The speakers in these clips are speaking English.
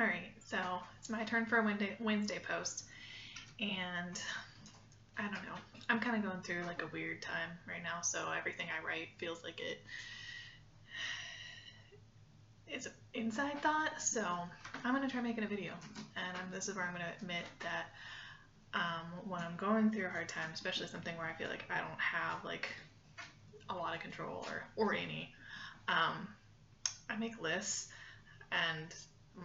Alright, so it's my turn for a Wednesday post, and I don't know. I'm kind of going through like a weird time right now, so everything I write feels like it's an inside thought, so I'm going to try making a video, and this is where I'm going to admit that when I'm going through a hard time, especially something where I feel like I don't have like a lot of control or any, I make lists, and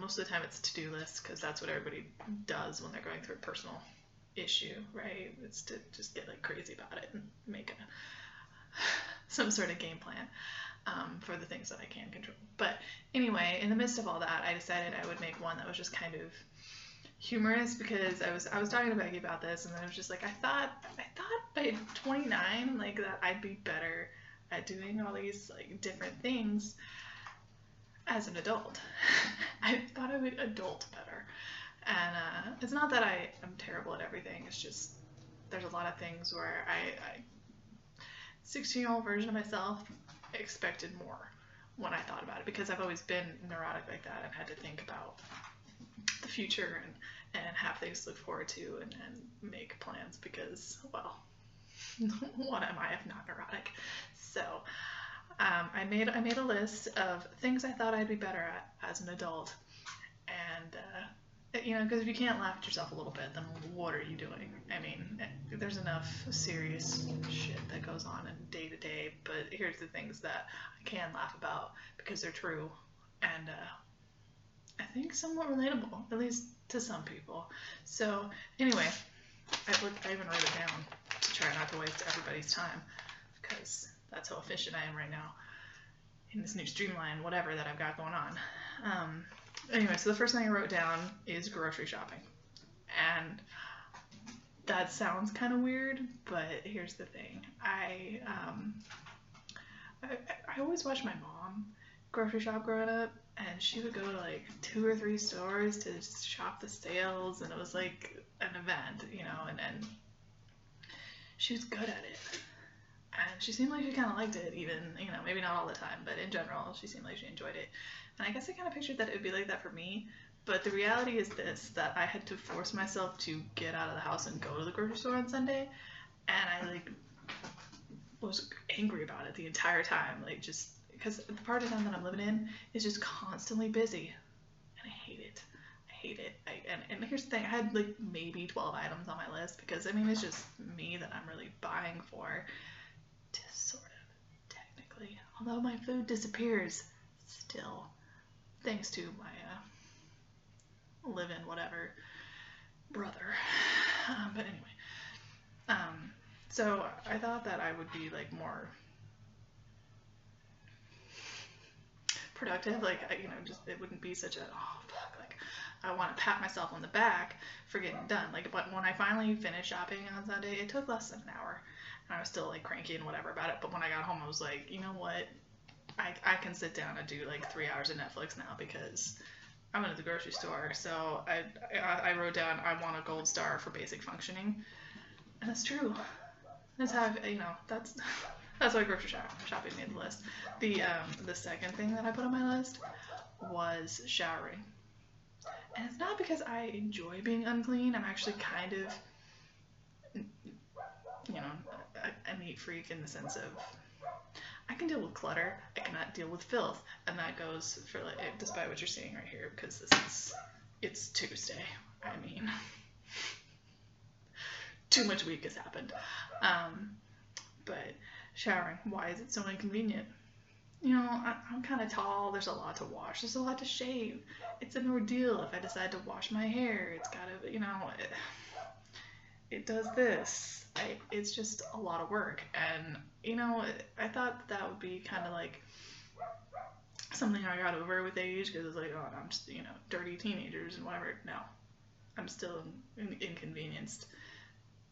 most of the time it's to-do lists because that's what everybody does when they're going through a personal issue, right? It's to just get like crazy about it and make some sort of game plan for the things that I can control. But anyway, in the midst of all that, I decided I would make one that was just kind of humorous because I was talking to Becky about this, and I was just like, I thought by 29 like that I'd be better at doing all these like different things as an adult. I thought I would adult better. And it's not that I am terrible at everything. It's just there's a lot of things where I 16-year-old version of myself expected more when I thought about it because I've always been neurotic like that and had to think about the future and have things to look forward to and make plans because, well, what am I if not neurotic? So I made a list of things I thought I'd be better at as an adult, and because if you can't laugh at yourself a little bit, then what are you doing? I mean, there's enough serious shit that goes on in day to day, but here's the things that I can laugh about because they're true, and I think somewhat relatable, at least to some people. So anyway, I even wrote it down to try not to waste everybody's time because that's how efficient I am right now in this new streamline whatever that I've got going on. Anyway, so the first thing I wrote down is grocery shopping. And that sounds kind of weird, but here's the thing. I always watched my mom grocery shop growing up, and she would go to like 2 or 3 stores to shop the sales, and it was like an event, and she was good at it. And she seemed like she kind of liked it, even, maybe not all the time, but in general, she seemed like she enjoyed it. And I guess I kind of pictured that it would be like that for me, but the reality is this, that I had to force myself to get out of the house and go to the grocery store on Sunday, and I, like, was angry about it the entire time, like, just, because the part of town that I'm living in is just constantly busy, and I hate it. And here's the thing, I had, like, maybe 12 items on my list, because, I mean, it's just me that I'm really buying for. Sort of, technically. Although my food disappears still, thanks to my live-in whatever brother. But anyway, so I thought that I would be like more productive, like just it wouldn't be such a like I want to pat myself on the back for getting done. Like, but when I finally finished shopping on Sunday, it took less than an hour. And I was still like cranky and whatever about it, but when I got home I was like, you know what, I can sit down and do like 3 hours of Netflix now because I went to the grocery store. So I wrote down I want a gold star for basic functioning, and that's true. That's how that's why grocery shopping made the list. The second thing that I put on my list was showering, and it's not because I enjoy being unclean. I'm actually kind of a neat freak in the sense of I can deal with clutter, I cannot deal with filth, and that goes for like despite what you're seeing right here because it's Tuesday. I mean, too much week has happened. But showering, why is it so inconvenient? I'm kind of tall. There's a lot to wash. There's a lot to shave. It's an ordeal if I decide to wash my hair. It's gotta, it does this. It's just a lot of work, and I thought that would be kind of like something I got over with age because it's like, oh, I'm just dirty teenagers and whatever. No, I'm still inconvenienced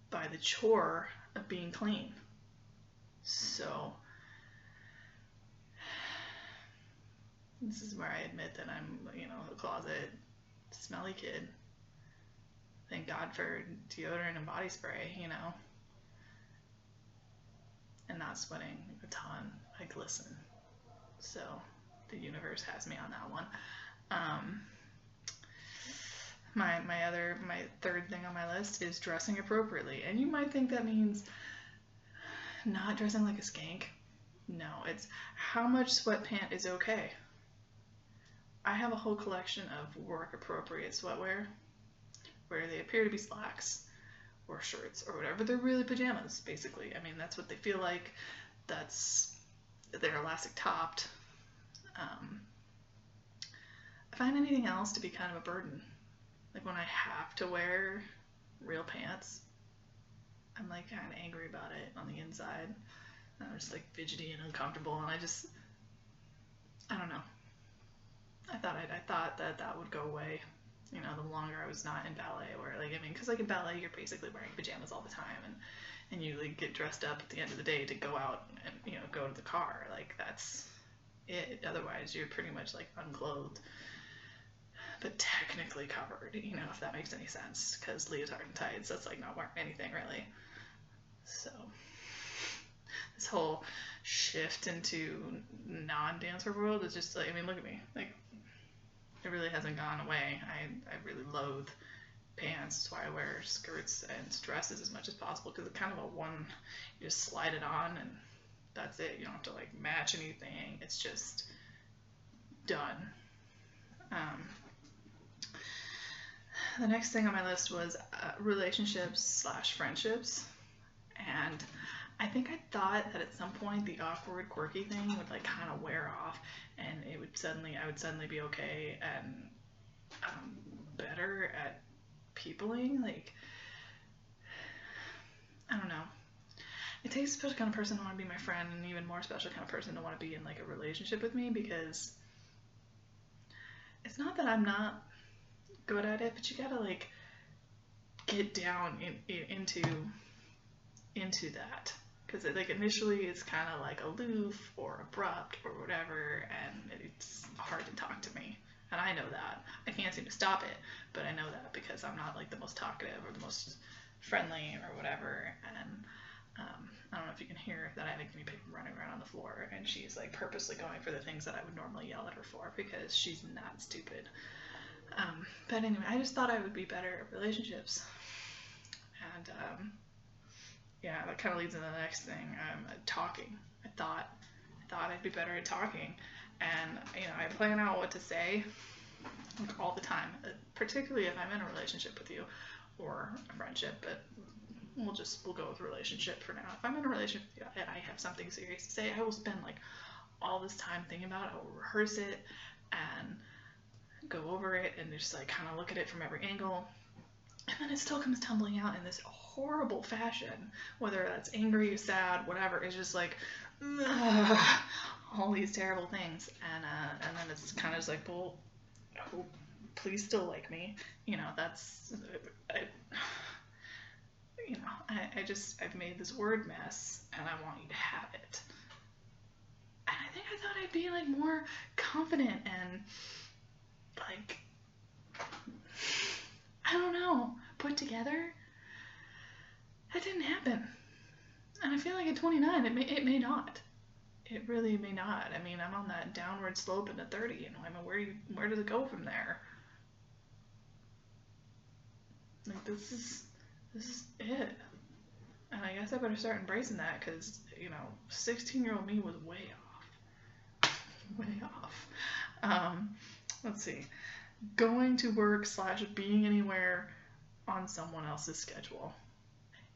by the chore of being clean. So this is where I admit that I'm a closet smelly kid. Thank God for deodorant and body spray, and not sweating a ton. I glisten. So the universe has me on that one. My third thing on my list is dressing appropriately. And you might think that means not dressing like a skank. No, it's how much sweatpant is okay. I have a whole collection of work appropriate sweatwear where they appear to be slacks or shirts or whatever. They're really pajamas, basically. I mean, that's what they feel like. They're elastic topped. I find anything else to be kind of a burden. Like when I have to wear real pants, I'm like kind of angry about it on the inside. I'm just like fidgety and uncomfortable, and I don't know. I thought that would go away, you know, the longer I was not in ballet, where like, I mean, because like in ballet, you're basically wearing pajamas all the time, and you like get dressed up at the end of the day to go out and, you know, go to the car. Like that's it. Otherwise, you're pretty much like unclothed, but technically covered, you know, if that makes any sense, because leotard and tights, that's like not wearing anything really. So this whole shift into non-dancer world is just like, I mean, look at me, like it really hasn't gone away. I really loathe pants. That's why I wear skirts and dresses as much as possible, because it's kind of a one, you just slide it on and that's it. You don't have to like match anything. It's just done. The next thing on my list was relationships / friendships, and I think I thought that at some point the awkward, quirky thing would like kind of wear off, and I would suddenly be okay and better at peopling. Like, I don't know. It takes a special kind of person to want to be my friend, and an even more special kind of person to want to be in like a relationship with me, because it's not that I'm not good at it, but you gotta like get down into that, because like initially it's kind of like aloof or abrupt or whatever, and it's hard to talk to me, and I know that. I can't seem to stop it, but I know that because I'm not like the most talkative or the most friendly or whatever. And I don't know if you can hear that I have a guinea pig running around on the floor, and she's like purposely going for the things that I would normally yell at her for, because she's not stupid. But anyway, I just thought I would be better at relationships, and yeah, that kind of leads into the next thing. Talking. I thought I'd be better at talking, and you know, I plan out what to say like all the time, particularly if I'm in a relationship with you or a friendship. But we'll go with relationship for now. If I'm in a relationship with you and I have something serious to say, I will spend like all this time thinking about it. I will rehearse it and go over it and just like kind of look at it from every angle, and then it still comes tumbling out in this horrible fashion, whether that's angry, sad, whatever. It's just like all these terrible things, and then it's kind of just like, well, oh, please still like me, you know. I've made this word mess, and I want you to have it. And I think I thought I'd be like more confident and like, I don't know, put together. That didn't happen. And I feel like at 29, it may not. It really may not. I mean, I'm on that downward slope into 30, you know. I mean, where does it go from there? Like, this is it. And I guess I better start embracing that, because, you know, 16-year-old me was way off. Way off. Let's see. Going to work / being anywhere on someone else's schedule.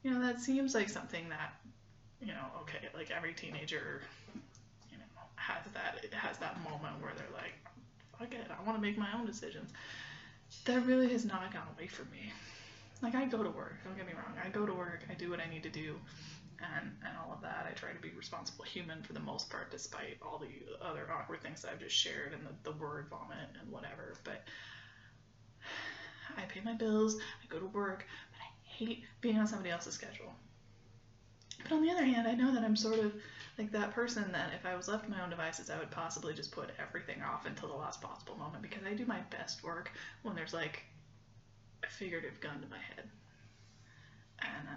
You know, that seems like something that, you know, okay, like every teenager, you know, has that moment where they're like, fuck it, I want to make my own decisions. That really has not gone away from me. Like, I go to work, don't get me wrong, I go to work, I do what I need to do, and all of that. I try to be a responsible human for the most part, despite all the other awkward things that I've just shared, and the word vomit and whatever. But I pay my bills, I go to work, but I hate being on somebody else's schedule. But on the other hand, I know that I'm sort of like that person that if I was left to my own devices, I would possibly just put everything off until the last possible moment, because I do my best work when there's like a figurative gun to my head. And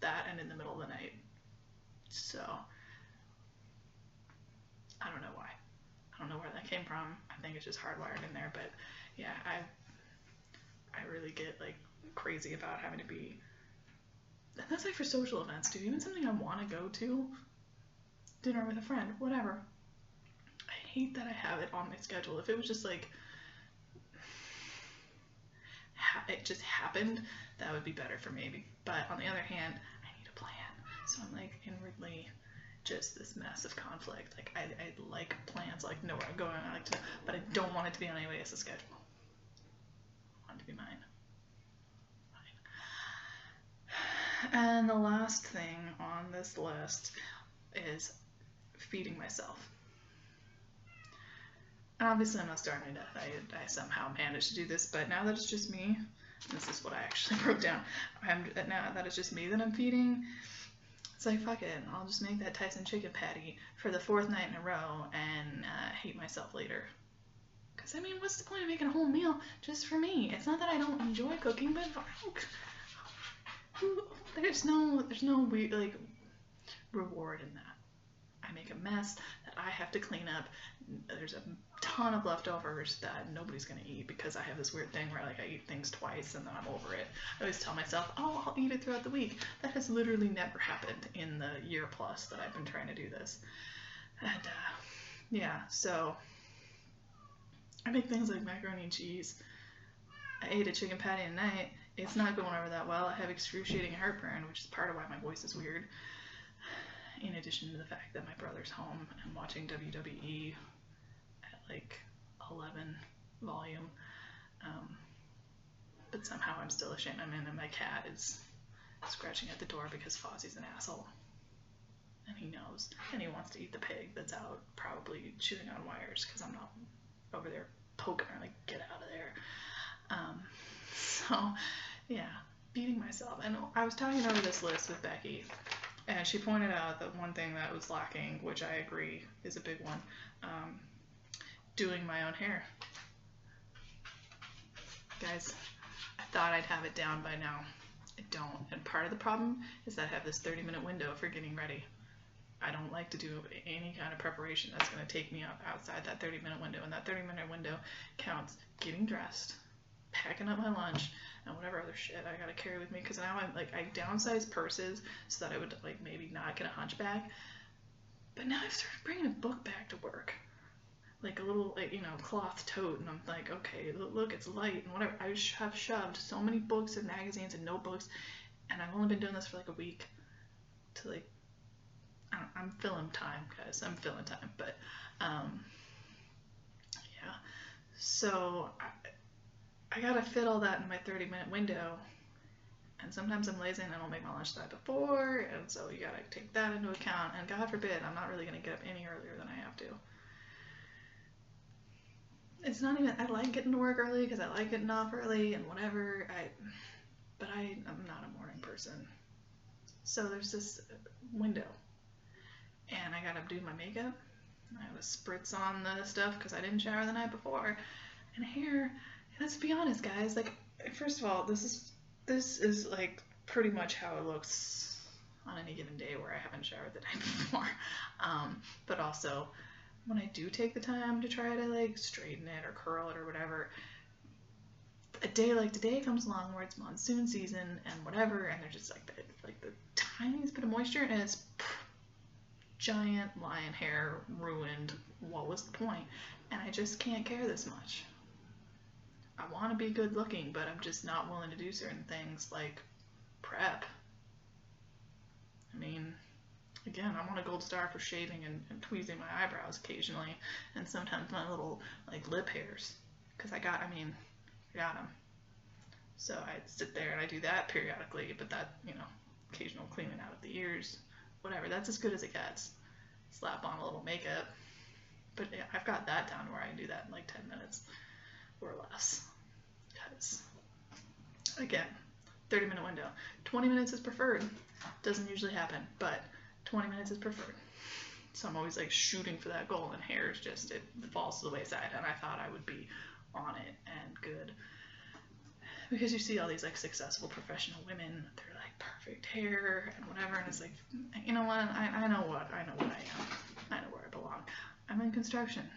that, and in the middle of the night. So I don't know why. I don't know where that came from. I think it's just hardwired in there. But yeah, I really get like crazy about having to be, and that's like for social events too, even something I want to go to, dinner with a friend, whatever. I hate that I have it on my schedule. If it was just like, it just happened, that would be better for me. But on the other hand, I need a plan. So I'm like inwardly just this massive conflict. Like I like plans, like know where I'm going, I like to, but I don't want it to be on anybody's schedule. I want it to be mine. And the last thing on this list is feeding myself. And obviously I'm not starving to death. I somehow managed to do this, but now that it's just me, and this is what I actually wrote down, now that it's just me that I'm feeding, it's like, fuck it, I'll just make that Tyson chicken patty for the 4th night in a row and hate myself later. Because, I mean, what's the point of making a whole meal just for me? It's not that I don't enjoy cooking, but there's no like reward in that. I make a mess that I have to clean up. There's a ton of leftovers that nobody's gonna eat because I have this weird thing where like I eat things twice and then I'm over it. I always tell myself, oh, I'll eat it throughout the week. That has literally never happened in the year plus that I've been trying to do this. And yeah, so I make things like macaroni and cheese. I ate a chicken patty at night. It's not going over that well. I have excruciating heartburn, which is part of why my voice is weird. In addition to the fact that my brother's home and watching WWE at like 11 volume. But somehow I'm still ashamed. I'm in, and my cat is scratching at the door because Fozzie's an asshole. And he knows. And he wants to eat the pig that's out, probably chewing on wires because I'm not over there poking her, like, get out of there. So, yeah, beating myself. And I was talking over this list with Becky, and she pointed out that one thing that was lacking, which I agree is a big one, doing my own hair. Guys, I thought I'd have it down by now. I don't. And part of the problem is that I have this 30-minute window for getting ready. I don't like to do any kind of preparation that's going to take me outside that 30-minute window. And that 30-minute window counts getting dressed, packing up my lunch, and whatever other shit I gotta carry with me. Because now I downsized purses so that I would like maybe not get a hunchback. But now I've started bringing a book back to work, like a little cloth tote, and I'm like, okay, look, it's light and whatever. I have shoved so many books and magazines and notebooks, and I've only been doing this for like a week. To like, I'm filling time, guys. I'm filling time, but yeah. So I gotta fit all that in my 30-minute window, and sometimes I'm lazy and I don't make my lunch the night before, and so you gotta take that into account, and God forbid, I'm not really gonna get up any earlier than I have to. It's not even, I like getting to work early because I like getting off early and whatever, but I'm not a morning person. So there's this window, and I gotta do my makeup, I gotta spritz on the stuff because I didn't shower the night before, and hair. Let's be honest, guys. Like, first of all, this is like pretty much how it looks on any given day where I haven't showered the night before. But also, when I do take the time to try to like straighten it or curl it or whatever, a day like today comes along where it's monsoon season and whatever, and there's just like the tiniest bit of moisture, and it's giant lion hair ruined. What was the point? And I just can't care this much. I want to be good looking, but I'm just not willing to do certain things like prep. I mean, again, I want a gold star for shaving and tweezing my eyebrows occasionally, and sometimes my little like lip hairs, because I got them. So I sit there and I do that periodically, but that, occasional cleaning out of the ears, whatever, that's as good as it gets. Slap on a little makeup. But yeah, I've got that down where I can do that in like 10 minutes. Or less, because again, 30-minute window. 20 minutes is preferred. Doesn't usually happen, but 20 minutes is preferred. So I'm always like shooting for that goal, and hair is just, it falls to the wayside, and I thought I would be on it and good, because you see all these like successful professional women, they're like perfect hair and whatever, and it's like, you know what, I know what I am. I know where I belong. I'm in construction,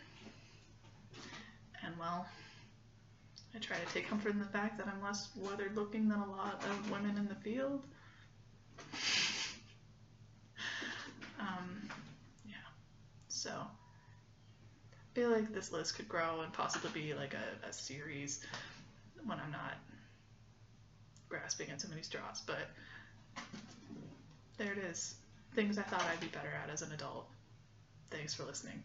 and well, I try to take comfort in the fact that I'm less weathered looking than a lot of women in the field. Yeah. So I feel like this list could grow and possibly be like a series when I'm not grasping at so many straws. But there it is. Things I thought I'd be better at as an adult. Thanks for listening.